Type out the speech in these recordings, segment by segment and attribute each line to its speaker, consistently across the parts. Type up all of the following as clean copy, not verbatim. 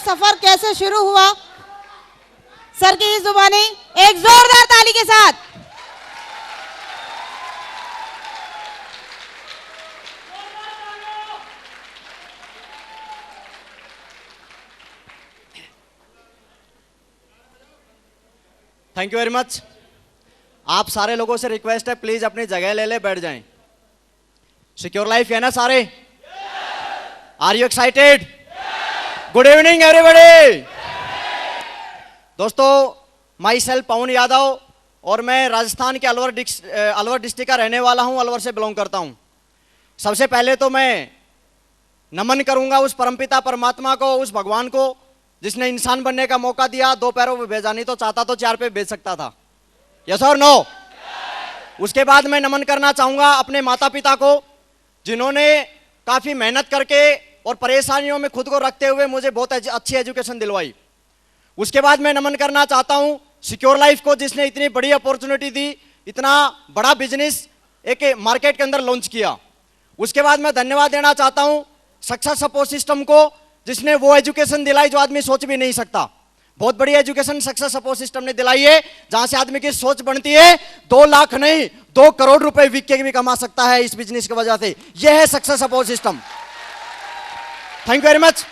Speaker 1: सफर कैसे शुरू हुआ, सर की इस जुबानी एक जोरदार ताली के साथ।
Speaker 2: Thank you very much. आप सारे लोगों से रिक्वेस्ट है, प्लीज अपनी जगह ले ले, बैठ जाएं। सिक्योर लाइफ है ना सारे? Are you excited? Good evening everybody. दोस्तों, माई सेल्फ पवन यादव और मैं राजस्थान के अलवर डिस्ट्रिक्ट का रहने वाला हूं, अलवर से बिलोंग करता हूं। सबसे पहले तो मैं नमन करूंगा उस परमपिता परमात्मा को, उस भगवान को जिसने इंसान बनने का मौका दिया। 2 पैरों पे भेजा, नहीं तो चाहता तो 4 पे भेज सकता था। यस और नो? उसके बाद मैं नमन करना चाहूंगा अपने माता पिता को, जिन्होंने काफी मेहनत करके और परेशानियों में खुद को रखते हुए मुझे बहुत अच्छी एजुकेशन दिलवाई। उसके बाद मैं नमन करना चाहता हूं सिक्योर लाइफ को, जिसने इतनी बड़ी अपॉर्चुनिटी दी, इतना बड़ा बिजनेस एक मार्केट के अंदर लॉन्च किया। उसके बाद मैं धन्यवाद देना चाहता हूं सक्सेस सपोर्ट सिस्टम को, जिसने वो एजुकेशन दिलाई जो आदमी सोच भी नहीं सकता। बहुत बड़ी एजुकेशन सक्सेस सपोर्ट सिस्टम ने दिलाई है, जहां से आदमी की सोच बनती है 2 लाख नहीं 2 करोड़ रुपए वीक के भी कमा सकता है इस बिजनेस की वजह से। यह है success support system. Thank you very much.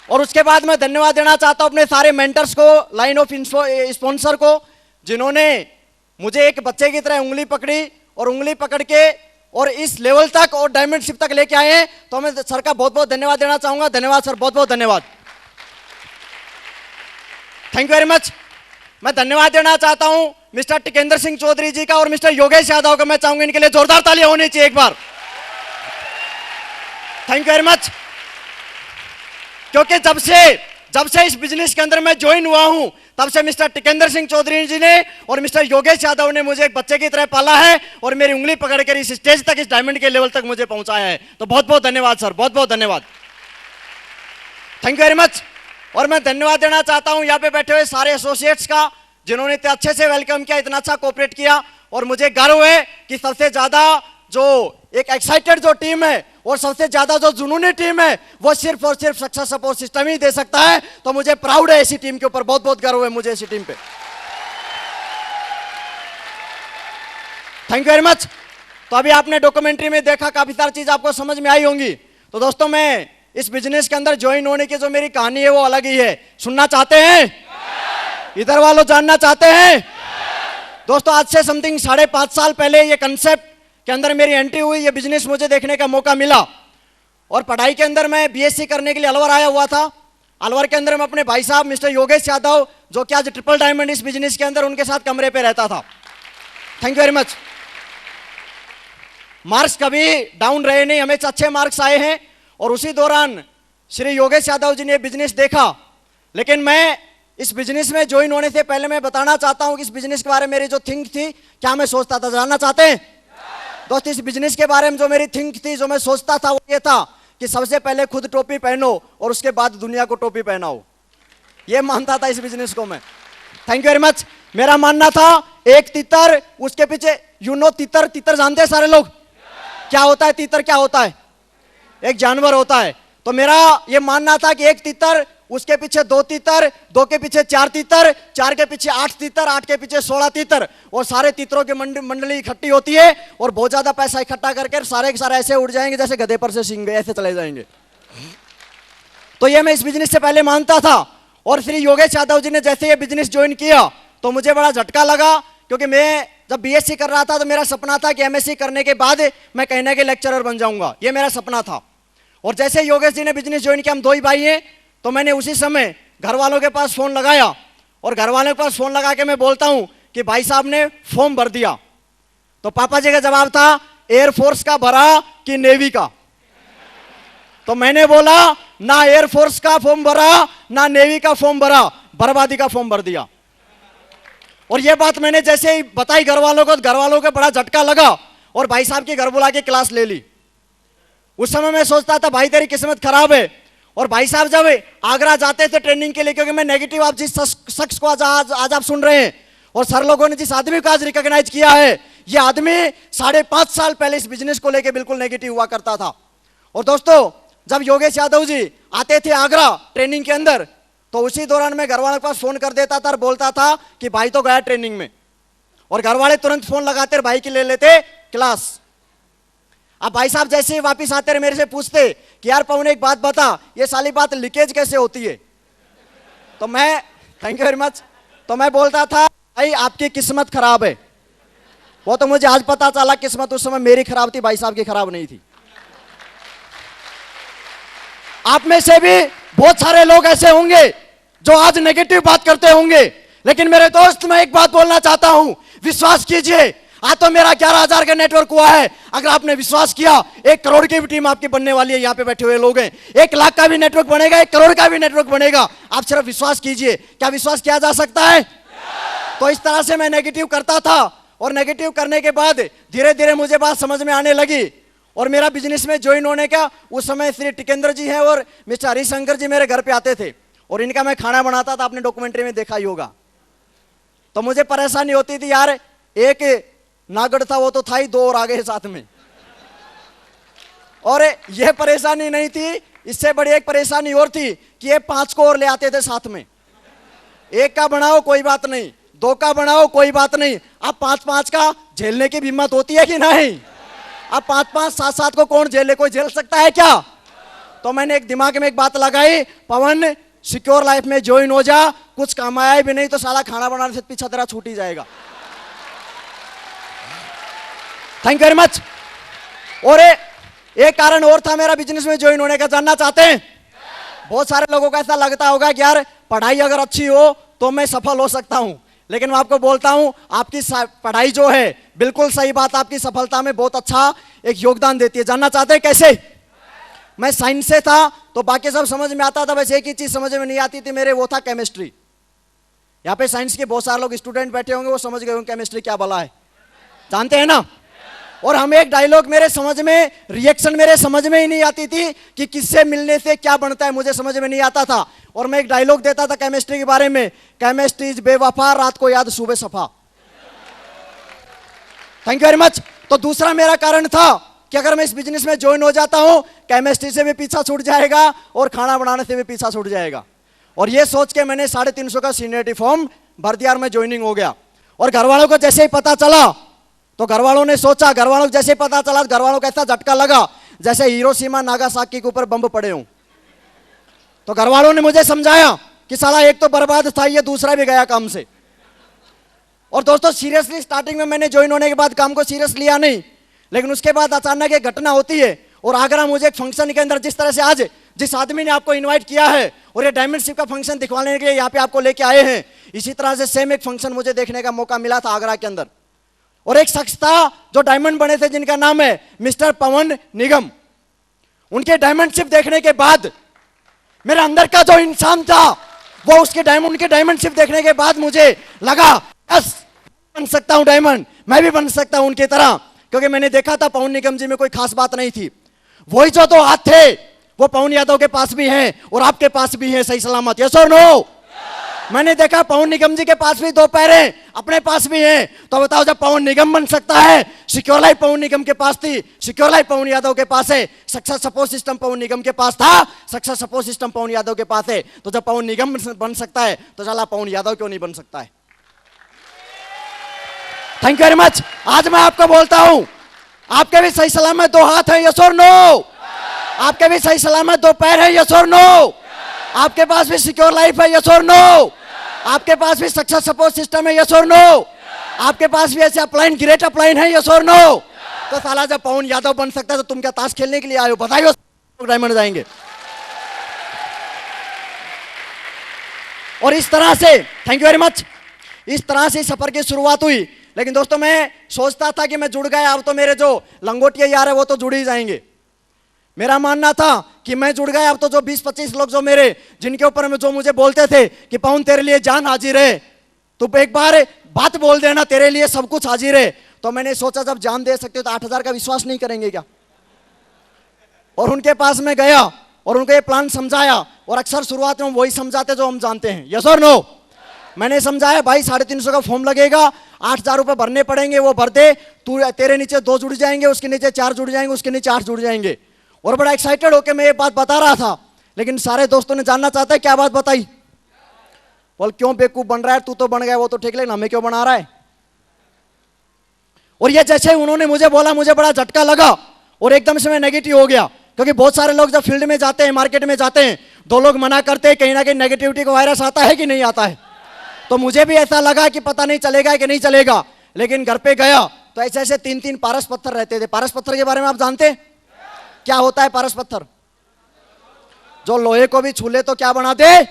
Speaker 2: और उसके बाद मैं धन्यवाद देना चाहता हूं अपने सारे मेंटर्स को, लाइन ऑफ स्पॉन्सर को, जिन्होंने मुझे एक बच्चे की तरह उंगली पकड़ी और उंगली पकड़ के और इस लेवल तक और डायमंडशिप तक लेके आए हैं। तो मैं सर का बहुत बहुत धन्यवाद देना चाहूंगा। धन्यवाद सर, बहुत बहुत धन्यवाद। Thank you very much. मैं धन्यवाद देना चाहता हूं मिस्टर टिकेंद्र सिंह चौधरी जी का और मिस्टर योगेश यादव का। मैं चाहूंगा इनके लिए जोरदार तालियां होनी चाहिए एक बार। Thank you very much. क्योंकि जब से इस बिजनेस के अंदर मैं ज्वाइन हुआ हूं, तब से मिस्टर टिकेंद्र सिंह चौधरी जी ने और मिस्टर योगेश यादव ने मुझे एक बच्चे की तरह पाला है और मेरी उंगली पकड़कर इस स्टेज तक, इस डायमंड के लेवल तक मुझे पहुंचाया है। तो बहुत बहुत धन्यवाद सर, बहुत बहुत धन्यवाद। Thank you very much. और मैं धन्यवाद देना चाहता हूं यहां पे बैठे हुए सारे एसोसिएट्स का, जिन्होंने इतने अच्छे से वेलकम किया, इतना अच्छा कोऑपरेट किया। और मुझे गर्व है कि सबसे ज्यादा जो एक एक्साइटेड जो टीम है और सबसे ज्यादा जो जुनूनी टीम है, वो सिर्फ और सिर्फ सक्सेस सपोर्ट सिस्टम ही दे सकता है। तो मुझे प्राउड है ऐसी टीम के ऊपर, बहुत बहुत गर्व है मुझे ऐसी टीम पे। Thank you very much. तो अभी आपने डॉक्यूमेंट्री में देखा, काफी सारी चीज आपको समझ में आई होंगी। तो दोस्तों, मैं इस बिजनेस के अंदर ज्वाइन होने की जो मेरी कहानी है वो अलग ही है। सुनना चाहते हैं? इधर वालों जानना चाहते हैं? दोस्तों, आज से समथिंग 5.5 साल पहले ये कंसेप्ट के अंदर मेरी एंट्री हुई, ये बिजनेस मुझे देखने का मौका मिला। और पढ़ाई के अंदर मैं बीएससी करने के लिए अलवर आया हुआ था। अलवर के अंदर मैं अपने भाई साहब मिस्टर योगेश यादव, जो कि आज ट्रिपल डायमंड इस बिजनेस के अंदर, उनके साथ कमरे पे रहता था। Thank you very much. Marks कभी डाउन रहे नहीं, हमें अच्छे मार्क्स आए हैं। और उसी दौरान श्री योगेश यादव जी ने बिजनेस देखा। लेकिन मैं इस बिजनेस में ज्वाइन होने से पहले मैं बताना चाहता हूं कि इस बिजनेस के बारे में मेरी जो थिंक थी, क्या मैं सोचता था, जानना चाहते हैं? दोस्त, इस बिजनेस के बारे में जो मेरी थिंक थी, जो मैं सोचता था, वो ये था कि सबसे पहले खुद टोपी पहनो और उसके बाद दुनिया को टोपी पहनाओ। ये मानता था इस बिजनेस को मैं। Thank you very much. मेरा मानना था एक तीतर, उसके पीछे तीतर, तीतर जानते हैं सारे लोग? क्या होता है तीतर? क्या होता है? एक जानवर होता है। तो मेरा ये मानना था कि एक तीतर, उसके पीछे 2 तीतर, 2 के पीछे 4 तीतर, 4 के पीछे 8 तीतर, 8 के पीछे 16 तीतर, और सारे तीतरों की मंडली इकट्ठी होती है और बहुत ज्यादा पैसा इकट्ठा करके सारे के सारे ऐसे उड़ जाएंगे जैसे गधे पर से सींग गए, ऐसे चले जाएंगे। तो ये मैं इस बिजनेस से पहले मानता था। और श्री योगेश यादव जी ने जैसे ये बिजनेस ज्वाइन किया तो मुझे बड़ा झटका लगा, क्योंकि मैं जब बीएससी कर रहा था तो मेरा सपना था कि एमएससी करने के बाद मैं कहने के लेक्चरर बन जाऊंगा। ये मेरा सपना था। और जैसे योगेश जी ने बिजनेस ज्वाइन किया, हम 2 ही भाई हैं, तो मैंने उसी समय घर वालों के पास फोन लगाया और घर वालों के पास फोन लगा के मैं बोलता हूं कि भाई साहब ने फॉर्म भर दिया। तो पापा जी का जवाब था, एयरफोर्स का भरा कि नेवी का? तो मैंने बोला, ना एयरफोर्स का फॉर्म भरा ना नेवी का फॉर्म भरा, बर्बादी का फॉर्म भर दिया। और ये बात मैंने जैसे ही बताई घर वालों को, घर वालों को बड़ा झटका लगा और भाई साहब के घर बुला के क्लास ले ली। उस समय मैं सोचता था भाई तेरी किस्मत खराब है। और भाई साहब जब आगरा जाते थे ट्रेनिंग के लिए, क्योंकि मैं नेगेटिव आप जिस शख्स को आज आप सुन रहे हैं और सर लोगों ने जिस आदमी को आज रिकॉग्नाइज किया है, ये आदमी 5.5 साल पहले इस बिजनेस को लेकर बिल्कुल नेगेटिव हुआ करता था। और दोस्तों, जब योगेश यादव जी आते थे आगरा ट्रेनिंग के अंदर, तो उसी दौरान मैं घर वालों के पास फोन कर देता था और बोलता था कि भाई तो गया ट्रेनिंग में, और घर वाले तुरंत फोन लगाते और भाई की ले लेते क्लास। अब भाई साहब जैसे ही वापस आते रहे मेरे से पूछते कि यार पवन एक बात बता, ये साली बात लीकेज कैसे होती है? तो मैं, थैंक यू वेरी मच, तो मैं बोलता था भाई आपकी किस्मत खराब है। वो तो मुझे आज पता चला किस्मत उस समय मेरी खराब थी, भाई साहब की खराब नहीं थी। आप में से भी बहुत सारे लोग ऐसे होंगे जो आज नेगेटिव बात करते होंगे, लेकिन मेरे दोस्त मैं एक बात बोलना चाहता हूं, विश्वास कीजिए आज तो मेरा 11,000 का नेटवर्क हुआ है। अगर आपने विश्वास किया 1 करोड़ की भी टीम आपकी बनने वाली है। यहाँ पे बैठे हुए लोग हैं, 1 लाख का भी नेटवर्क बनेगा, 1 करोड़ का भी नेटवर्क बनेगा। आप सिर्फ विश्वास कीजिए। क्या विश्वास किया जा सकता है? तो इस तरह से मैं नेगेटिव करता था, और नेगेटिव करने के बाद धीरे धीरे मुझे बात समझ में आने लगी, और मेरा बिजनेस में ज्वाइन होने का उस समय श्री टिकेंद्र जी हैं और मिस्टर हरिशंकर जी मेरे घर पे आते थे, और इनका मैं खाना बनाता था, आपने डॉक्यूमेंट्री में देखा ही होगा। तो मुझे परेशानी होती थी यार, एक नागड़ था वो तो था ही, 2 और आ गए साथ में। और यह परेशानी नहीं थी, इससे बड़ी एक परेशानी और थी कि ये 5 को और ले आते थे साथ में। 1 का बनाओ कोई बात नहीं, 2 का बनाओ कोई बात नहीं, अब 5-5 का झेलने की हिम्मत होती है कि नहीं? अब 5-5, 7-7 को कौन झेले? कोई झेल सकता है क्या? तो मैंने एक दिमाग में एक बात लगाई, पवन सिक्योर लाइफ में ज्वाइन हो जा, कुछ कमाया भी नहीं तो साला खाना बनाने से पीछा तेरा छूट ही जाएगा। Thank you very much. और एक कारण और था मेरा बिजनेस में ज्वाइन होने का, जानना चाहते हैं? बहुत सारे लोगों को ऐसा लगता होगा कि यार पढ़ाई अगर अच्छी हो तो मैं सफल हो सकता हूं, लेकिन मैं आपको बोलता हूं आपकी पढ़ाई जो है बिल्कुल सही बात, आपकी सफलता में बहुत अच्छा एक योगदान देती है। जानना चाहते हैं कैसे? मैं साइंस से था तो बाकी सब समझ में आता था, बस एक ही चीज समझ में नहीं आती थी मेरे, वो था केमिस्ट्री। यहाँ पे साइंस के बहुत सारे लोग स्टूडेंट बैठे होंगे, वो समझ गए होंगे केमिस्ट्री क्या भला है, जानते हैं ना? और हम एक डायलॉग मेरे समझ में, रिएक्शन मेरे समझ में ही नहीं आती थी कि किससे मिलने से क्या बनता है, मुझे समझ में नहीं आता था। और मैं एक डायलॉग देता था केमिस्ट्री के बारे में, केमिस्ट्री इज बेवफा, रात को याद सुबह सफा। Thank you very much. तो दूसरा मेरा कारण था कि अगर मैं इस बिजनेस में ज्वाइन हो जाता हूं, केमिस्ट्री से भी पीछा छूट जाएगा और खाना बनाने से भी पीछा छूट जाएगा। और ये सोच के मैंने 350 का सीनियरिटी फॉर्म भर दिया और मैं ज्वाइनिंग हो गया। और घर वालों को जैसे ही पता चला तो घर वालों ने सोचा, घर वालों को जैसे पता चला, घर वालों को ऐसा झटका लगा जैसे हिरोशिमा नागासाकी के ऊपर बम पड़े हों। तो घर वालों ने मुझे समझाया कि साला एक तो बर्बाद था, ये दूसरा भी गया काम से। और दोस्तों सीरियसली स्टार्टिंग में मैंने ज्वाइन होने के बाद काम को सीरियस लिया नहीं, लेकिन उसके बाद अचानक एक घटना होती है और आगरा मुझे एक फंक्शन के अंदर, जिस तरह से आज जिस आदमी ने आपको इनवाइट किया है और ये डायमंड शिप का फंक्शन दिखवाने के लिए यहाँ पे आपको लेके आए हैं, इसी तरह से सेम एक फंक्शन मुझे देखने का मौका मिला था आगरा के अंदर। और एक शख्स था जो डायमंड बने थे, जिनका नाम है मिस्टर पवन निगम। उनके डायमंड शिप देखने के बाद मेरे अंदर का जो इंसान था वो उनके डायमंड शिप देखने के बाद मुझे लगा यस बन सकता हूं डायमंड, मैं भी बन सकता हूं उनकी तरह। क्योंकि मैंने देखा था पवन निगम जी में कोई खास बात नहीं थी, वही जो 2 हाथ थे वो पवन यादव के पास भी हैं और आपके पास भी हैं सही सलामत, यस और नो? मैंने देखा पवन निगम जी के पास भी 2 पैर हैं, अपने पास भी हैं। तो बताओ जब पवन निगम बन सकता है, सिक्योर लाइफ पवन निगम के पास थी, सिक्योर लाइफ पवन यादव के पास है, सक्सेस सपोर्ट सिस्टम पवन निगम के पास था, सक्सेस सपोर्ट सिस्टम पवन यादव के पास है। तो जब पवन निगम बन सकता है तो चला पवन यादव क्यों नहीं बन सकता है? Thank you very much. आज मैं आपको बोलता हूं आपके भी सही सलामत 2 हाथ हैं, यस और नो? आपके भी सही सलामत 2 पैर हैं, यस और नो? आपके पास भी सिक्योर लाइफ है, यस और नो? आपके पास भी सक्सेस सपोर्ट सिस्टम है, यस और नो? आपके पास भी ऐसे अपलाइन, ग्रेट अपलाइन है, यस और नो? तो साला जब पवन यादव बन सकता है तो तुम क्या ताश खेलने के लिए आए हो? बताइए, डायमंड जाएंगे। और इस तरह से, थैंक यू वेरी मच, इस तरह से सफर की शुरुआत हुई। लेकिन दोस्तों मैं सोचता था कि मैं जुड़ गया, अब तो मेरे जो लंगोटिया यार है वो तो जुड़ ही जाएंगे। मेरा मानना था कि मैं जुड़ गया, अब तो जो 20-25 लोग जो मेरे, जिनके ऊपर में जो मुझे बोलते थे कि पवन तेरे लिए जान हाजिर है, तो एक बार बात बोल देना, तेरे लिए सब कुछ हाजिर है। तो मैंने सोचा जब जान दे सकते हो तो 8,000 का विश्वास नहीं करेंगे क्या? और उनके पास में गया और उनको ये प्लान समझाया, और अक्सर शुरुआत में वही समझाते जो हम जानते हैं, यस और नो? मैंने समझाया भाई 350 का फॉर्म लगेगा, 8,000 रुपए भरने पड़ेंगे, वो भर दे, तेरे नीचे 2 जुड़ जाएंगे, उसके नीचे 4 जुड़ जाएंगे, उसके नीचे 8 जुड़ जाएंगे। और बड़ा एक्साइटेड होकर मैं ये बात बता रहा था। लेकिन सारे दोस्तों ने जानना चाहता है क्या बात बताई। बोल क्यों बेवकूफ बन रहा है, तू तो बन गया वो तो ठीक, लेकिन हमें क्यों बना रहा है। और ये जैसे उन्होंने मुझे बोला मुझे बड़ा झटका लगा और एकदम से मैं नेगेटिव हो गया, क्योंकि बहुत सारे लोग जब फील्ड में जाते हैं, मार्केट में जाते हैं, दो लोग मना करते हैं, कहीं ना कहीं नेगेटिविटी का वायरस आता है कि नहीं आता है। तो मुझे भी ऐसा लगा कि पता नहीं चलेगा कि नहीं चलेगा, लेकिन घर पे गया तो ऐसे ऐसे 3-3 पारस पत्थर रहते थे। पारस पत्थर के बारे में आप जानते हैं क्या होता है? पारस पत्थर जो लोहे को भी छू ले तो क्या बना दे?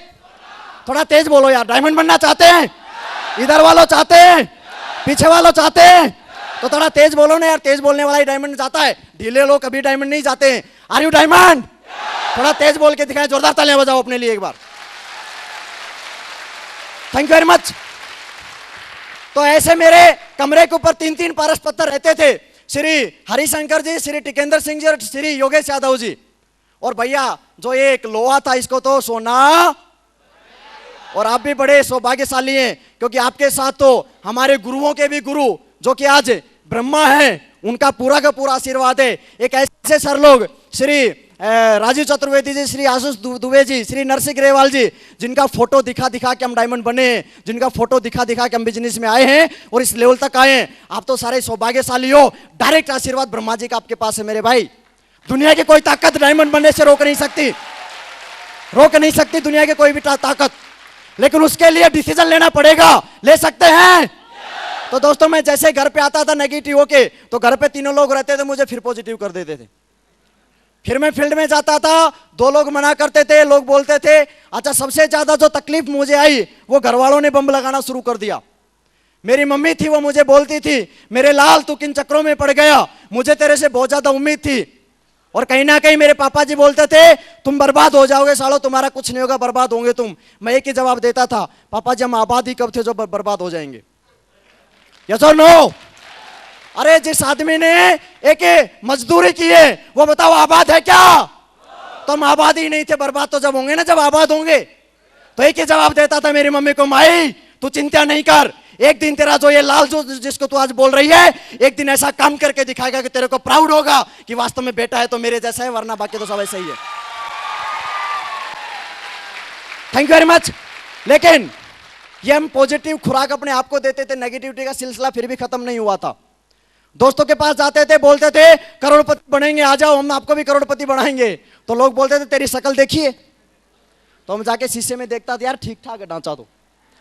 Speaker 2: थोड़ा तेज बोलो यार, डायमंड बनना चाहते हैं? इधर वालों चाहते हैं, पीछे वालों चाहते हैं, तो थोड़ा तेज बोलो ना यार, तेज बोलने वाला ही डायमंड जाता है, ढीले लोग कभी डायमंड नहीं जाते हैं। Are you diamond? थोड़ा तेज बोल के दिखाएं, जोरदार तालियां बजाओ अपने लिए एक बार। Thank you very much. तो ऐसे मेरे कमरे के ऊपर 3-3 पारस पत्थर रहते थे, श्री हरिशंकर जी, श्री टिकेंद्र सिंह जी और श्री योगेश यादव जी। और भैया जो एक लोहा था इसको तो सोना, और आप भी बड़े सौभाग्यशाली हैं क्योंकि आपके साथ तो हमारे गुरुओं के भी गुरु जो कि आज ब्रह्मा है, उनका पूरा का पूरा आशीर्वाद है। एक ऐसे सर लोग श्री राजीव चतुर्वेदी जी, श्री आशीष दुबे जी, श्री नरसिंह ग्रेवाल जी, जिनका फोटो दिखा दिखा के हम डायमंड बने हैं, जिनका फोटो दिखा दिखा के हम बिजनेस में आए हैं और इस लेवल तक आए हैं। आप तो सारे सौभाग्यशाली हो, डायरेक्ट आशीर्वाद ब्रह्मा जी का आपके पास है मेरे भाई। दुनिया की कोई ताकत डायमंड बनने से रोक नहीं सकती, रोक नहीं सकती दुनिया की कोई भी ताकत, लेकिन उसके लिए डिसीजन लेना पड़ेगा। ले सकते हैं? तो दोस्तों मैं जैसे घर पे आता था नेगेटिव होके, तो घर पे तीनों लोग रहते थे, मुझे फिर पॉजिटिव कर देते थे। फिर मैं फील्ड में जाता था, दो लोग मना करते थे, लोग बोलते थे। अच्छा सबसे ज्यादा जो तकलीफ मुझे आई वो घर वालों ने बम लगाना शुरू कर दिया। मेरी मम्मी थी वो मुझे बोलती थी, मेरे लाल तू किन चक्रों में पड़ गया, मुझे तेरे से बहुत ज्यादा उम्मीद थी। और कहीं ना कहीं मेरे पापा जी बोलते थे तुम बर्बाद हो जाओगे सालो, तुम्हारा कुछ नहीं होगा, बर्बाद होंगे तुम। मैं एक ही जवाब देता था, पापा जी हम आबाद ही कब थे जो बर्बाद हो जाएंगे? यस और नो? अरे जिस आदमी ने एक मजदूरी की है वो बताओ आबाद है क्या? तो हम आबाद ही नहीं थे, बर्बाद तो जब होंगे ना जब आबाद होंगे। तो एक ही जवाब देता था मेरी मम्मी को, माई तू चिंता नहीं कर, एक दिन तेरा जो ये लाल जो जिसको तू आज बोल रही है, एक दिन ऐसा काम करके दिखाएगा कि तेरे को प्राउड होगा कि वास्तव में बेटा है तो मेरे जैसा है, वरना बाकी तो सब ऐसा ही है। Thank you very much. लेकिन ये हम पॉजिटिव खुराक अपने आप को देते थे, नेगेटिविटी का सिलसिला फिर भी खत्म नहीं हुआ था। दोस्तों के पास जाते थे, बोलते थे करोड़पति बनेंगे, आ जाओ हम आपको भी करोड़पति बनाएंगे। तो लोग बोलते थे तेरी शक्ल देखिए, तो हम जाके शीशे में देखता था, यार ठीक ठाक है ढांचा तो,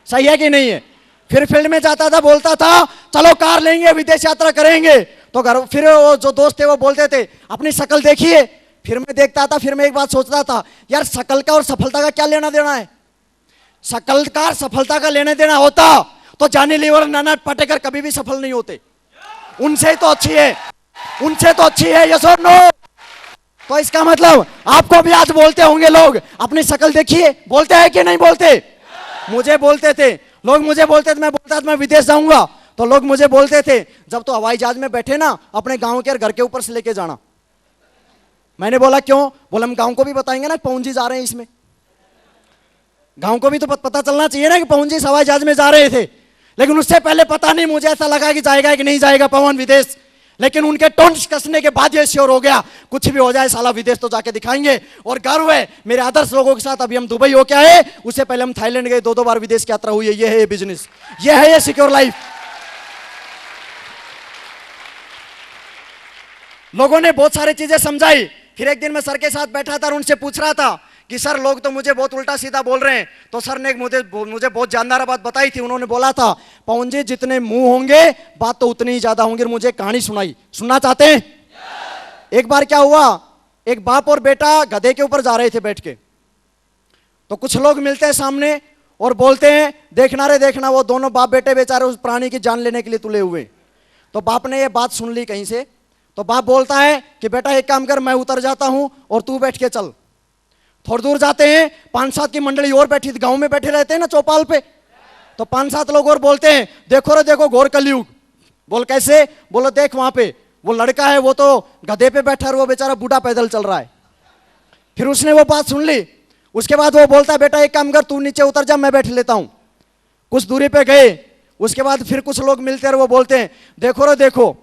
Speaker 2: सही है कि नहीं है। फिर फील्ड में जाता था, बोलता था चलो कार लेंगे, विदेश यात्रा करेंगे। तो घर फिर वो जो दोस्त थे वो बोलते थे अपनी शक्ल देखिए। फिर मैं देखता था, फिर मैं एक बात सोचता था, यार शक्ल का और सफलता का क्या लेना देना है? शक्ल का सफलता का लेने देना होता तो जानी लीवर नाना पाटेकर कभी भी सफल नहीं होते। उनसे तो अच्छी है, उनसे तो अच्छी है, यस और नो? तो इसका मतलब आपको भी आज बोलते होंगे लोग अपनी शक्ल देखिए, बोलते हैं कि नहीं बोलते? मुझे बोलते थे लोग, मुझे बोलते थे, मैं बोलता था मैं विदेश जाऊंगा, तो लोग मुझे बोलते थे जब तो हवाई जहाज में बैठे ना अपने गांव के घर के ऊपर से लेके जाना। मैंने बोला क्यों? बोला हम गांव को भी बताएंगे ना पवन जी जा रहे हैं इसमें, गांव को भी तो पता चलना चाहिए ना कि पवन जी हवाई जहाज में जा रहे थे। लेकिन उससे पहले पता नहीं, मुझे ऐसा लगा कि जाएगा कि नहीं जाएगा पवन विदेश, लेकिन उनके टोन्स कसने के बाद ये श्योर हो गया कुछ भी हो जाए साला विदेश तो जाके दिखाएंगे। और गर्व है मेरे आदर्श लोगों के साथ। अभी हम दुबई होके आए, उससे पहले हम थाईलैंड गए, 2-2 बार विदेश की यात्रा हुई है। ये है ये बिजनेस, ये है ये सिक्योर लाइफ। लोगों ने बहुत सारी चीजें समझाई। फिर एक दिन मैं सर के साथ बैठा था और उनसे पूछ रहा था कि सर लोग तो मुझे बहुत उल्टा सीधा बोल रहे हैं। तो सर ने मुझे बहुत जानदार बात बताई थी। उन्होंने बोला था पवन जी जितने मुंह होंगे बात तो उतनी ही ज्यादा होंगी। मुझे कहानी सुनाई, सुनना चाहते हैं? एक बार क्या हुआ, एक बाप और बेटा गधे के ऊपर जा रहे थे बैठ के, तो कुछ लोग मिलते हैं सामने और बोलते हैं देखना रे देखना, वो दोनों बाप बेटे बेचारे उस प्राणी की जान लेने के लिए तुले हुए। तो बाप ने ये बात सुन ली कहीं से, तो बाप बोलता है कि बेटा एक काम कर, मैं उतर जाता हूं और तू बैठ के चल। थोड़ी दूर जाते हैं, 5-7 की मंडली और बैठी थी, गांव में बैठे रहते हैं ना चौपाल पे, तो 5-7 लोग और बोलते हैं देखो रे देखो घोर कलयुग। बोल कैसे? बोलो देख वहां पे वो लड़का है, वो तो गधे पे बैठा है, वो बेचारा बूढ़ा पैदल चल रहा है। फिर उसने वो बात सुन ली। उसके बाद वो बोलता है बेटा एक काम कर, तू नीचे उतर जा, मैं बैठ लेता हूं। कुछ दूरी पे गए, उसके बाद फिर कुछ लोग मिलते हैं, वो बोलते हैं देखो रे देखो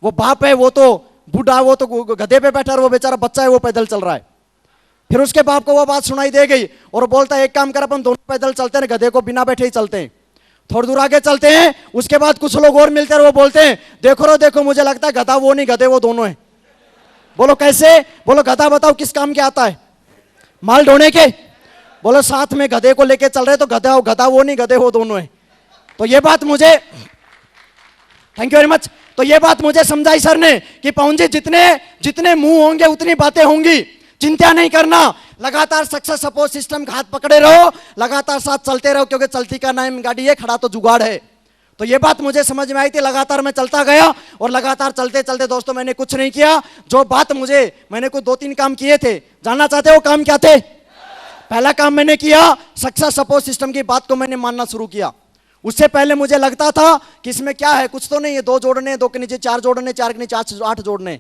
Speaker 2: वो बाप है, वो तो बूढ़ा, वो तो गधे पे बैठा है, वो बेचारा बच्चा है, वो पैदल चल रहा है। फिर उसके बाप को वो बात सुनाई दे गई और वो बोलता है एक काम कर, अपन दोनों पैदल चलते हैं, गधे को बिना बैठे ही चलते हैं। थोड़ी दूर आगे चलते हैं, उसके बाद कुछ लोग और मिलते हैं, वो बोलते हैं देखो रो देखो, मुझे लगता है गधा वो नहीं, गधे वो दोनों हैं। बोलो कैसे? बोलो गधा बताओ किस काम के आता है? माल ढोने के। बोलो साथ में गधे को लेके चल रहे तो गधा गधा वो नहीं, गधे वो दोनों हैं। तो ये बात मुझे, थैंक यू वेरी मच, तो ये बात मुझे समझाई सर ने कि पवन जी जितने जितने मुंह होंगे उतनी बातें होंगी, चिंता नहीं करना, लगातार सक्सेस सपोर्ट सिस्टम का हाथ पकड़े रहो, लगातार साथ चलते रहो, क्योंकि चलती का नाम गाड़ी है, खड़ा तो जुगाड़ है। तो ये बात मुझे समझ में आई थी, लगातार मैं चलता गया और लगातार चलते चलते दोस्तों मैंने कुछ नहीं किया। जो बात मैंने कुछ 2-3 काम किए थे, जानना चाहते हो काम क्या थे? पहला काम मैंने किया, सक्सेस सपोर्ट सिस्टम की बात को मैंने मानना शुरू किया। उससे पहले मुझे लगता था कि इसमें क्या है, कुछ तो नहीं है, 2 जोड़ने, 2 के नीचे 4 जोड़ने, 4 के नीचे 8 जोड़ने,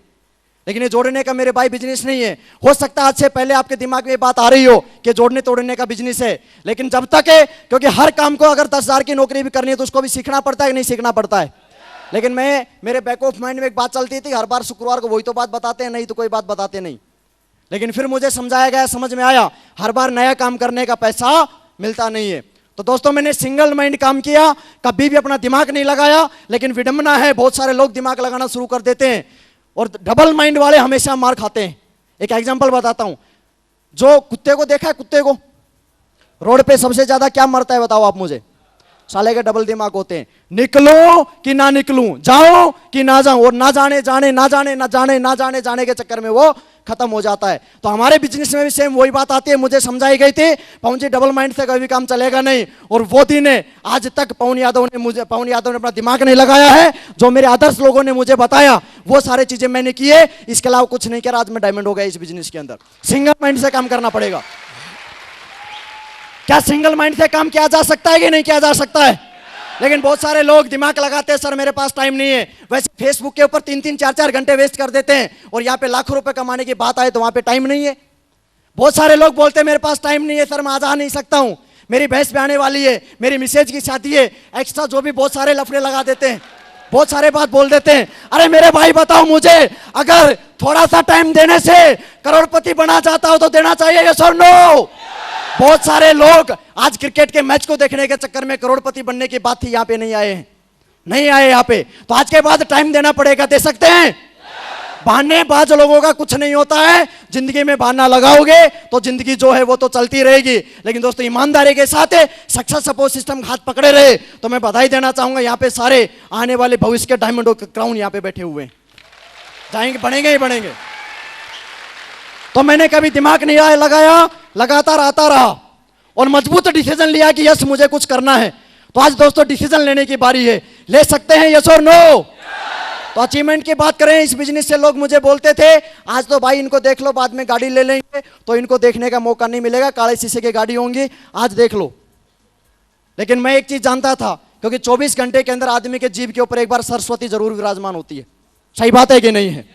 Speaker 2: लेकिन ये जोड़ने का मेरे भाई बिजनेस नहीं है। हो सकता है आज से पहले आपके दिमाग में ये बात आ रही हो कि जोड़ने तोड़ने का बिजनेस है, लेकिन जब तक है, क्योंकि हर काम को अगर 10,000 की नौकरी भी करनी है तो उसको भी सीखना पड़ता है कि नहीं सीखना पड़ता है। लेकिन मेरे बैक ऑफ माइंड में एक बात चलती थी, हर बार शुक्रवार को वही तो बात बताते हैं, नहीं तो कोई बात बताते नहीं। लेकिन फिर मुझे समझाया गया, समझ में आया, हर बार नया काम करने का पैसा मिलता नहीं है। तो दोस्तों मैंने सिंगल माइंड काम किया, कभी भी अपना दिमाग नहीं लगाया। लेकिन विडंबना है, बहुत सारे लोग दिमाग लगाना शुरू कर देते हैं और डबल माइंड वाले हमेशा मार खाते हैं। एक एग्जांपल बताता हूं, जो कुत्ते को देखा है, कुत्ते को रोड पे सबसे ज्यादा क्या मरता है बताओ आप मुझे? साले के डबल दिमाग होते हैं, निकलूं कि ना निकलूं, जाऊं कि ना जाऊं, और ना जाने जाने के चक्कर में वो खत्म हो जाता है। तो हमारे बिजनेस में भी सेम वही बात आती है। मुझे समझाई गई थी पवन जी डबल माइंड से कभी काम चलेगा नहीं, और वो दिन है आज तक पवन यादव ने अपना दिमाग नहीं लगाया है। जो मेरे आदर्श लोगों ने मुझे बताया वो सारी चीजें मैंने की है, इसके अलावा कुछ नहीं किया। आज मैं डायमंड हो गया इस बिजनेस के अंदर। सिंगल माइंड से काम करना पड़ेगा। क्या सिंगल माइंड से काम किया जा सकता है कि नहीं किया जा सकता है? लेकिन बहुत सारे लोग दिमाग लगाते हैं, सर मेरे पास टाइम नहीं है। वैसे फेसबुक के ऊपर 3-3, 4-4 घंटे वेस्ट कर देते हैं, और यहाँ पे लाखों रुपए कमाने की बात आए तो वहां पे टाइम नहीं है। बहुत सारे लोग बोलते हैं मेरे पास टाइम नहीं है सर, मैं आज आ नहीं सकता हूं, मेरी भैंस पे आने वाली है, मेरी मिसेज की शादी है, एक्स्ट्रा जो भी बहुत सारे लफड़े लगा देते हैं, बहुत सारे बात बोल देते हैं। अरे मेरे भाई बताओ मुझे, अगर थोड़ा सा टाइम देने से करोड़पति बना जाता हो तो देना चाहिए, यस और नो? बहुत सारे लोग आज क्रिकेट के मैच को देखने के चक्कर में करोड़पति बनने की बात थी, यहाँ पे नहीं आए हैं, नहीं आए यहाँ पे। तो आज के बाद टाइम देना पड़ेगा, दे सकते हैं? बहानेबाज लोगों का कुछ नहीं होता है, जिंदगी में बहाना लगाओगे तो जिंदगी जो है वो तो चलती रहेगी। लेकिन दोस्तों ईमानदारी के साथ सक्सेस सपोर्ट सिस्टम हाथ पकड़े रहे तो मैं बधाई देना चाहूंगा। यहाँ पे सारे आने वाले भविष्य के डायमंड क्राउन यहाँ पे बैठे हुए हैं, जाएंगे, बढ़ेंगे ही बढ़ेंगे। तो मैंने कभी दिमाग नहीं लगाया, लगातार आता रहा और मजबूत डिसीजन लिया कि यस मुझे कुछ करना है। तो आज दोस्तों डिसीजन लेने की बारी है, ले सकते हैं यस और नो? तो अचीवमेंट की बात करें इस बिजनेस से, लोग मुझे बोलते थे आज तो भाई इनको देख लो, बाद में गाड़ी ले लेंगे तो इनको देखने का मौका नहीं मिलेगा, काले शीशे की गाड़ी होंगी, आज देख लो। लेकिन मैं एक चीज जानता था, क्योंकि 24 घंटे के अंदर आदमी के जीव के ऊपर एक बार सरस्वती जरूर विराजमान होती है। सही बात है कि नहीं है?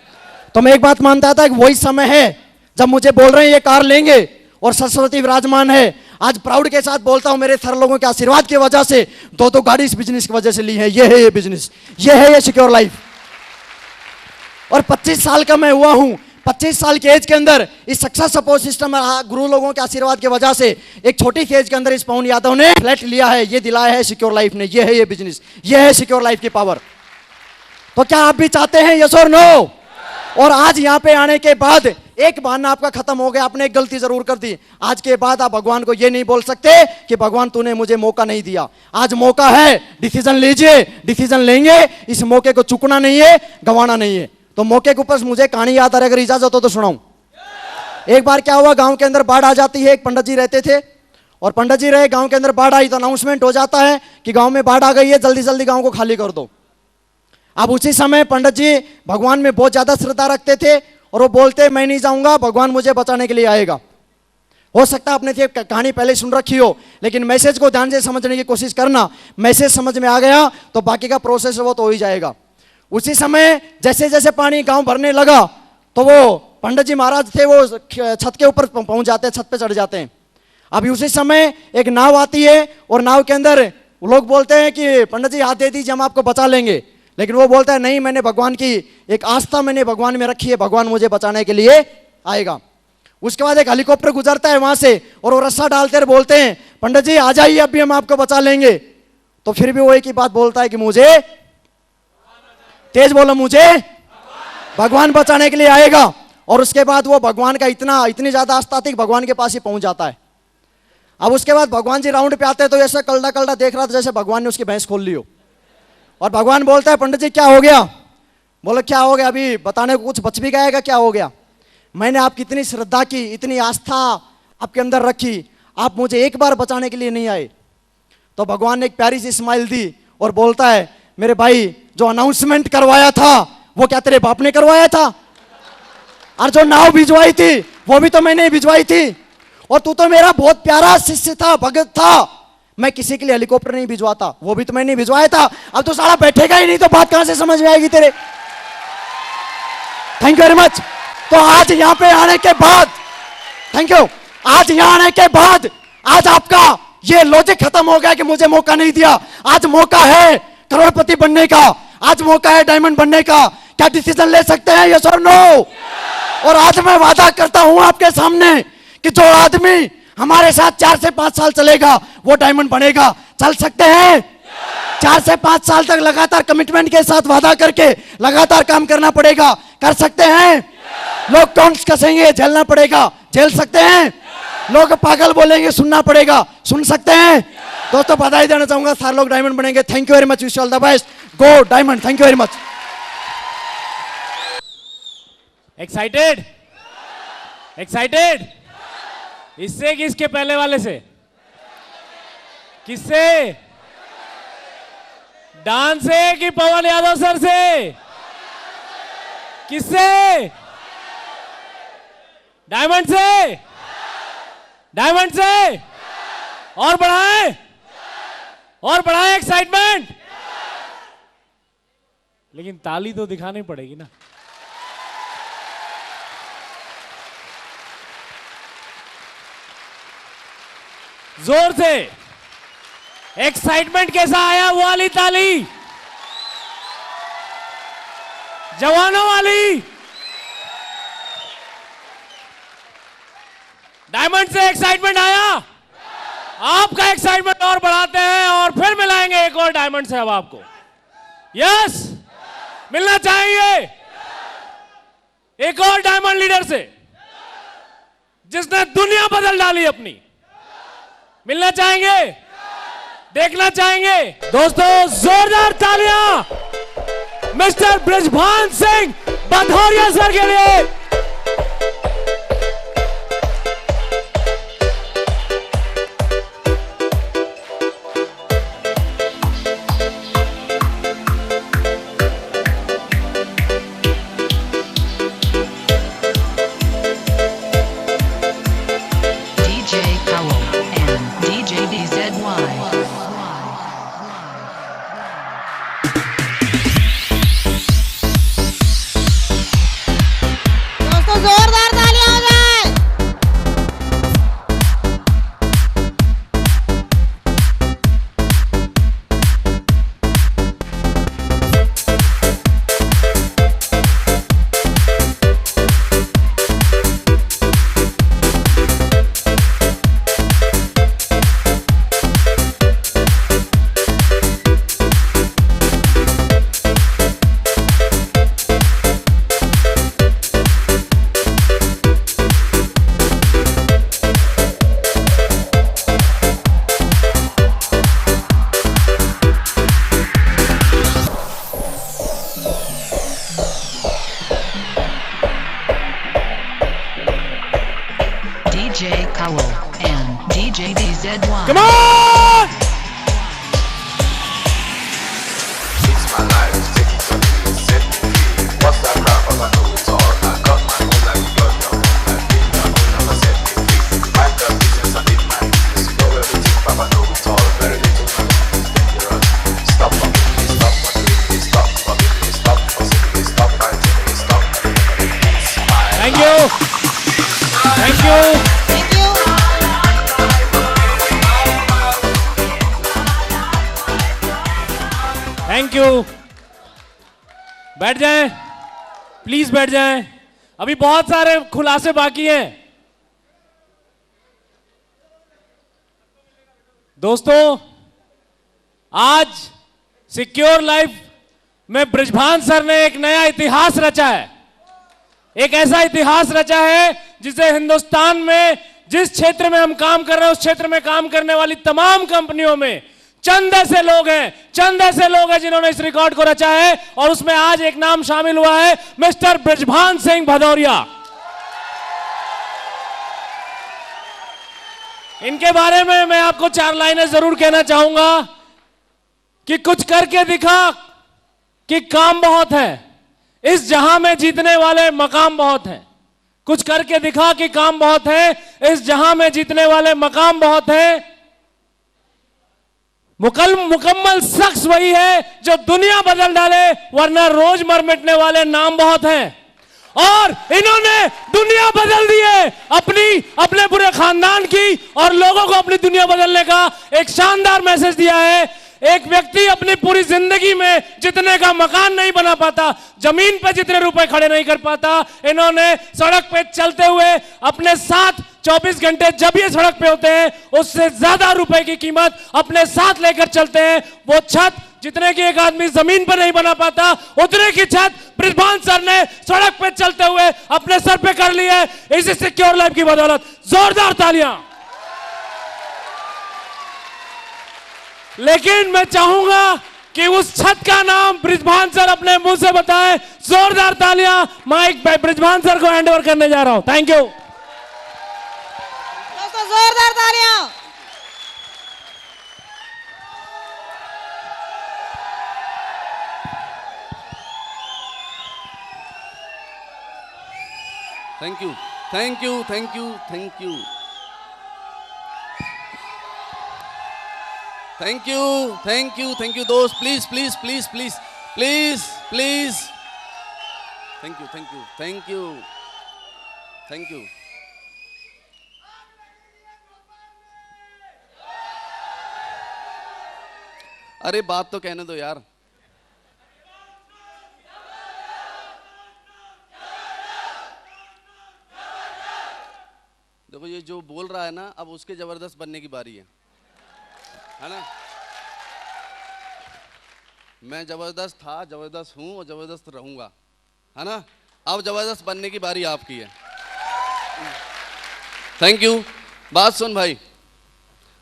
Speaker 2: तो मैं एक बात मानता था कि वही समय है जब मुझे बोल रहे हैं ये कार लेंगे और सरस्वती विराजमान है। आज प्राउड के साथ बोलता हूं, मेरे सर लोगों के आशीर्वाद की वजह से 2-2 गाड़ी इस बिजनेस की वजह से ली है। ये है ये बिजनेस, ये है ये सिक्योर लाइफ। और 25 साल का मैं हुआ हूं, 25 साल की एज के अंदर इस सक्सेस सपोर्ट सिस्टम गुरु लोगों के आशीर्वाद की वजह से एक छोटी सी एज के अंदर इस पवन यादव ने फ्लैट लिया है, ये दिलाया है सिक्योर लाइफ ने। ये है ये बिजनेस, ये है सिक्योर लाइफ की पावर। तो क्या आप भी चाहते हैं यस और नो? और आज यहाँ पे आने के बाद एक बहाना आपका खत्म हो गया, आपने एक गलती जरूर कर दी। आज के बाद आप भगवान को ये नहीं बोल सकते कि भगवान तूने मुझे मौका नहीं दिया। आज मौका है, डिसीजन लीजिए, डिसीजन लेंगे, इस मौके को चुकना नहीं है, गंवाना नहीं है। तो मौके के ऊपर मुझे कहानी याद आ रही है, अगर इजाजत हो तो सुनाऊं। एक बार क्या हुआ, गांव के अंदर बाढ़ आ जाती है। एक पंडित जी रहते थे और पंडित जी रहे, गांव के अंदर बाढ़ आई तो अनाउंसमेंट हो जाता है कि गांव में बाढ़ आ गई है, जल्दी जल्दी गांव को खाली कर दो। अब उसी समय पंडित जी भगवान में बहुत ज्यादा श्रद्धा रखते थे और वो बोलते मैं नहीं जाऊंगा, भगवान मुझे बचाने के लिए आएगा। हो सकता है आपने ये कहानी पहले सुन रखी हो, लेकिन मैसेज को ध्यान से समझने की कोशिश करना। मैसेज समझ में आ गया तो बाकी का प्रोसेस वो तो हो ही जाएगा। उसी समय जैसे जैसे पानी गांव भरने लगा तो वो पंडित जी महाराज थे, वो छत के ऊपर पहुंच जाते हैं, छत पे चढ़ जाते हैं। अभी उसी समय एक नाव आती है और नाव के अंदर लोग बोलते हैं कि पंडित जी हाथ दे दीजिए, हम आपको बचा लेंगे। लेकिन वो बोलता है नहीं, मैंने भगवान की एक आस्था मैंने भगवान में रखी है, भगवान मुझे बचाने के लिए आएगा। उसके बाद एक हेलीकॉप्टर गुजरता है वहां से और वो रस्सा डालते और बोलते हैं पंडित जी आ जाइए, अभी हम आपको बचा लेंगे। तो फिर भी वो एक ही बात बोलता है कि मुझे, तेज बोलो, मुझे भगवान बचाने के लिए आएगा। और उसके बाद वो भगवान का इतनी ज्यादा आस्था थी कि भगवान के पास ही पहुंच जाता है। अब उसके बाद भगवान जी राउंड पे आते हैं तो ऐसा कलड़ा कलड़ा देख रहा था जैसे भगवान ने उसकी भैंस खोल ली हो। और भगवान बोलता है पंडित जी क्या हो गया? बोले क्या हो गया, अभी बताने को कुछ बच भी गएगा, क्या हो गया? मैंने आपकी इतनी श्रद्धा की, इतनी आस्था आपके अंदर रखी, आप मुझे एक बार बचाने के लिए नहीं आए। तो भगवान ने एक प्यारी सी स्माइल दी और बोलता है मेरे भाई, जो अनाउंसमेंट करवाया था वो क्या तेरे बाप ने करवाया था? और जो नाव भिजवाई थी वो भी तो मैंने भिजवाई थी। और तू तो मेरा बहुत प्यारा शिष्य था, भगत था। मैं किसी के लिए हेलीकॉप्टर नहीं भिजवाता, वो भी तो मैंने भिजवाया था। अब तो साला बैठेगा ही नहीं तो बात कहां से समझ में आएगी तेरे? Thank you very much. तो आज यहां पे आने के बाद, थैंक यू, आज यहां आने के बाद आज आपका ये लॉजिक खत्म हो गया कि मुझे मौका नहीं दिया। आज मौका है करोड़पति बनने का, आज मौका है डायमंड बनने का। क्या डिसीजन ले सकते हैं, यस और नो? और आज मैं वादा करता हूं आपके सामने कि जो आदमी हमारे साथ 4 से 5 साल चलेगा वो डायमंड बनेगा। चल सकते हैं? 4 से 5 साल तक लगातार कमिटमेंट के साथ वादा करके लगातार काम करना पड़ेगा। कर सकते हैं? लोग कौंस कसेंगे, झेलना पड़ेगा, झेल सकते हैं? लोग पागल बोलेंगे, सुनना पड़ेगा, सुन सकते हैं? दोस्तों बधाई देना चाहूंगा, सारे लोग डायमंड बनेंगे। Thank you very much, wish all the best, go diamond. Thank you very much.
Speaker 3: Excited? Excited? इससे कि इसके पहले वाले से? किससे? डांस से कि पवन यादव सर से? किससे? डायमंड से? डायमंड से? और बढ़ाएं, और बढ़ाएं एक्साइटमेंट। लेकिन ताली तो दिखानी पड़ेगी ना। जोर से एक्साइटमेंट कैसा आया, वो वाली ताली, जवानों वाली। डायमंड से एक्साइटमेंट आया, आपका एक्साइटमेंट और बढ़ाते हैं और फिर मिलाएंगे एक और डायमंड से अब आपको। यस, मिलना चाहेंगे एक और डायमंड लीडर से जिसने दुनिया बदल डाली अपनी। मिलना चाहेंगे, देखना चाहेंगे? दोस्तों जोरदार तालियां मिस्टर ब्रिजभान सिंह भदौरिया सर के लिए।
Speaker 1: जोरदार तालियां हो जाए।
Speaker 4: DJ Cowell and DJ DZY.
Speaker 3: Come on!
Speaker 5: It's my life, take it from me, set me free. What's that crap? I know it's all. I got my own life, you got your own life. Been my own, never set me free. Mind the business, I did my business. You know everything, Papa know it's all. Very little money is dangerous. Stop fucking me, stop fucking me, stop fucking me, stop fucking me, stop fighting me, stop. It's my
Speaker 3: Thank
Speaker 5: life.
Speaker 3: you. Thank you.
Speaker 1: Thank you.
Speaker 3: Thank you. बैठ जाएं, please बैठ जाएं। अभी बहुत सारे खुलासे बाकी हैं। दोस्तों, आज सिक्योर लाइफ में बृजभान सर ने एक नया इतिहास रचा है। एक ऐसा इतिहास रचा है जिसे हिंदुस्तान में जिस क्षेत्र में हम काम कर रहे हैं उस क्षेत्र में काम करने वाली तमाम कंपनियों में चंद ऐसे लोग हैं जिन्होंने इस रिकॉर्ड को रचा है, और उसमें आज एक नाम शामिल हुआ है, मिस्टर बृजभान सिंह भदौरिया। इनके बारे में मैं आपको 4 लाइनें जरूर कहना चाहूंगा कि कुछ करके दिखा कि काम बहुत है, इस जहां में जीतने वाले मकाम बहुत हैं। कुछ करके दिखा कि काम बहुत है, इस जहां में जीतने वाले मकाम बहुत है। मुकम्मल शख्स वही है जो दुनिया बदल डाले, वरना रोज मर मिटने वाले नाम बहुत हैं। और इन्होंने दुनिया बदल दी है अपने पूरे खानदान की, और लोगों को अपनी दुनिया बदलने का एक शानदार मैसेज दिया है। एक व्यक्ति अपनी पूरी जिंदगी में जितने का मकान नहीं बना पाता, जमीन पे जितने रुपए खड़े नहीं कर पाता, इन्होंने सड़क पे चलते हुए अपने साथ 24 घंटे जब ये सड़क पे होते हैं उससे ज्यादा रुपए की कीमत अपने साथ लेकर चलते हैं। वो छत जितने की एक आदमी जमीन पर नहीं बना पाता, उतने की छत बृजभान सर ने सड़क पे चलते हुए अपने सर पे कर ली है, इसी सिक्योर लाइफ की बदौलत। जोरदार तालियां। लेकिन मैं चाहूंगा कि उस छत का नाम बृजभान सर अपने मुंह से बताएं। जोरदार तालियां। माइक बृजभान सर को हैंडओवर करने जा रहा हूं। थैंक यू
Speaker 1: दोस्तों, जोरदार तालियां।
Speaker 6: Thank you, thank you, thank you, thank you, thank you, thank you, thank you दोस्त। Please please please please please please. Thank you, thank you, thank you, thank you. अरे बात तो कहने दो यार। देखो ये जो बोल रहा है ना, अब उसके जबरदस्त बनने की बारी है ना। मैं जबरदस्त था, जबरदस्त हूं और जबरदस्त रहूंगा, है ना। अब जबरदस्त बनने की बारी आपकी है। Thank you. बात सुन भाई,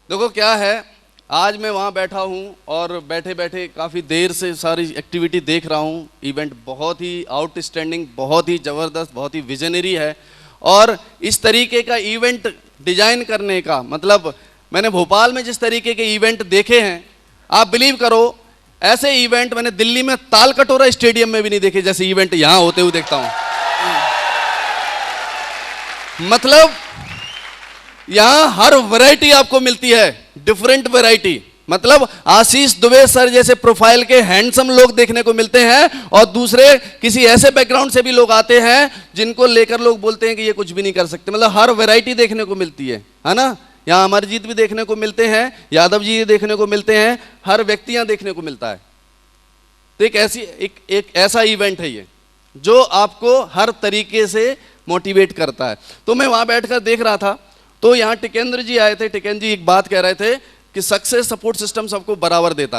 Speaker 6: देखो क्या है, आज मैं वहाँ बैठा हूँ और बैठे बैठे काफ़ी देर से सारी एक्टिविटी देख रहा हूँ। इवेंट बहुत ही आउटस्टैंडिंग, बहुत ही ज़बरदस्त, बहुत ही विजनरी है। और इस तरीके का इवेंट डिजाइन करने का मतलब, मैंने भोपाल में जिस तरीके के इवेंट देखे हैं, आप बिलीव करो ऐसे इवेंट मैंने दिल्ली में ताल कटोरा स्टेडियम में भी नहीं देखे जैसे इवेंट यहां होते हुए देखता हूं। मतलब यहां हर वैरायटी आपको मिलती है, डिफरेंट वैरायटी। मतलब आशीष दुबे सर जैसे प्रोफाइल के हैंडसम लोग देखने को मिलते हैं, और दूसरे किसी ऐसे बैकग्राउंड से भी लोग आते हैं जिनको लेकर लोग बोलते हैं कि ये कुछ भी नहीं कर सकते। मतलब हर वैरायटी देखने को मिलती है ना। यहाँ अमरजीत भी देखने को मिलते हैं, यादव जी देखने को मिलते हैं, हर व्यक्ति यहाँ देखने को मिलता है। तो एक ऐसा इवेंट है ये जो आपको हर तरीके से मोटिवेट करता है। तो मैं वहाँ बैठकर देख रहा था, तो यहाँ टिकेंद्र जी आए थे। टिकेंद्र जी एक बात कह रहे थे कि सक्सेस सपोर्ट सिस्टम सबको बराबर देता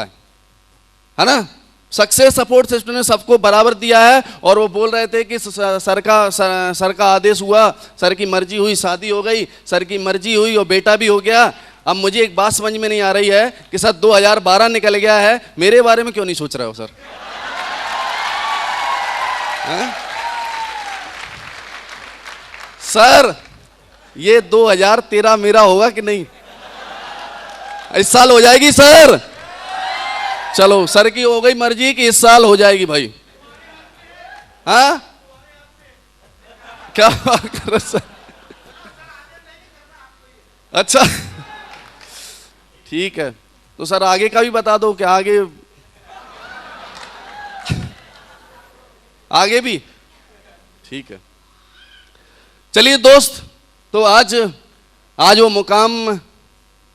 Speaker 6: है ना। सक्सेस सपोर्ट सिस्टम ने सबको बराबर दिया है, और वो बोल रहे थे कि सर का आदेश हुआ, सर की मर्जी हुई, शादी हो गई, सर की मर्जी हुई और बेटा भी हो गया। अब मुझे एक बात समझ में नहीं आ रही है कि सर 2012 निकल गया है, मेरे बारे में क्यों नहीं सोच रहे हो सर? सर ये 2013 मेरा होगा कि नहीं? इस साल हो जाएगी सर? चलो सर की हो गई मर्जी कि इस साल हो जाएगी भाई। हाँ क्या बात कर रहे सर? अच्छा ठीक है, तो सर आगे का भी बता दो कि आगे भी ठीक है। चलिए दोस्त, तो आज वो मुकाम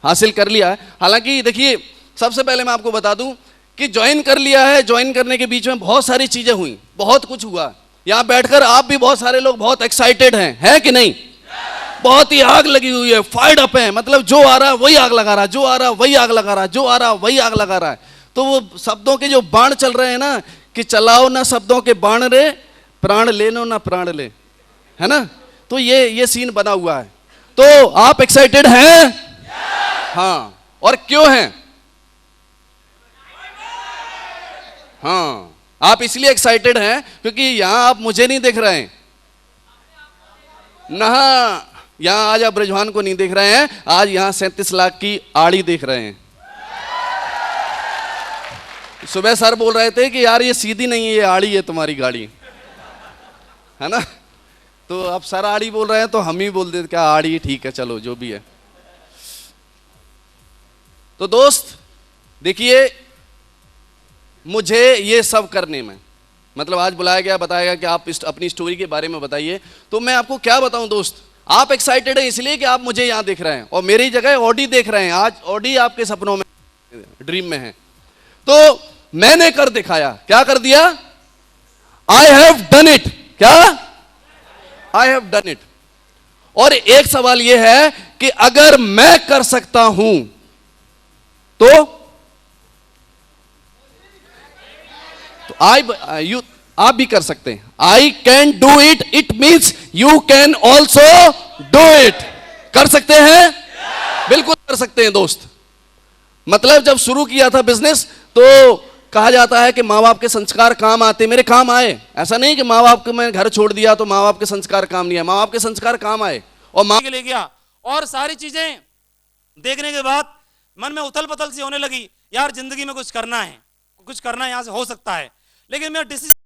Speaker 6: हासिल कर लिया है। हालांकि देखिए, सबसे पहले मैं आपको बता दूं कि ज्वाइन कर लिया है, ज्वाइन करने के बीच में बहुत सारी चीजें हुई, बहुत कुछ हुआ। यहां बैठकर आप भी बहुत सारे लोग बहुत एक्साइटेड हैं, है कि नहीं? बहुत ही आग लगी हुई है, फायर्ड अप है, मतलब जो आ रहा है वही आग लगा रहा है, जो आ रहा है वही आग लगा रहा है, जो आ रहा है वही आग लगा रहा है। तो वो शब्दों के जो बाण चल रहे हैं ना, कि चलाओ ना शब्दों के बाण रे, प्राण लेनो ना प्राण ले, है ना। तो ये सीन बना हुआ है। तो आप एक्साइटेड हैं? हाँ, और क्यों हैं? हाँ, आप इसलिए एक्साइटेड हैं क्योंकि यहां आप मुझे नहीं देख रहे हैं ना, यहां आज आप ब्रजवान को नहीं देख रहे हैं, आज यहां 37 लाख की आड़ी देख रहे हैं। सुबह सर बोल रहे थे कि यार ये सीधी नहीं है, ये आड़ी है तुम्हारी गाड़ी, है ना। तो अब सर आड़ी बोल रहे हैं तो हम ही बोल देते क्या आड़ी, ठीक है चलो जो भी है। तो दोस्त देखिए, मुझे ये सब करने में, मतलब आज बुलाया गया, बताया गया कि आप अपनी स्टोरी के बारे में बताइए, तो मैं आपको क्या बताऊं दोस्त। आप एक्साइटेड हैं इसलिए कि आप मुझे यहां देख रहे हैं और मेरी जगह ऑडी देख रहे हैं। आज ऑडी आपके सपनों में, ड्रीम में है। तो मैंने कर दिखाया, क्या कर दिया? I have done it. क्या? I have done it. और एक सवाल यह है कि अगर मैं कर सकता हूं तो आप भी कर सकते हैं। I can do it, it means you can also do it. कर सकते हैं? बिल्कुल कर सकते हैं दोस्त। मतलब जब शुरू किया था बिजनेस तो कहा जाता है कि माँ बाप के संस्कार काम आते, मेरे काम आए। ऐसा नहीं कि माँ बाप को मैं घर छोड़ दिया तो माँ बाप के संस्कार काम नहीं आए, माँ बाप के संस्कार काम आए। और माँ
Speaker 7: के ले गया और सारी चीजें देखने के बाद मन में उथल पुथल सी होने लगी, यार जिंदगी में कुछ करना है, कुछ करना यहां से हो सकता है। लेकिन मैं डिसीजन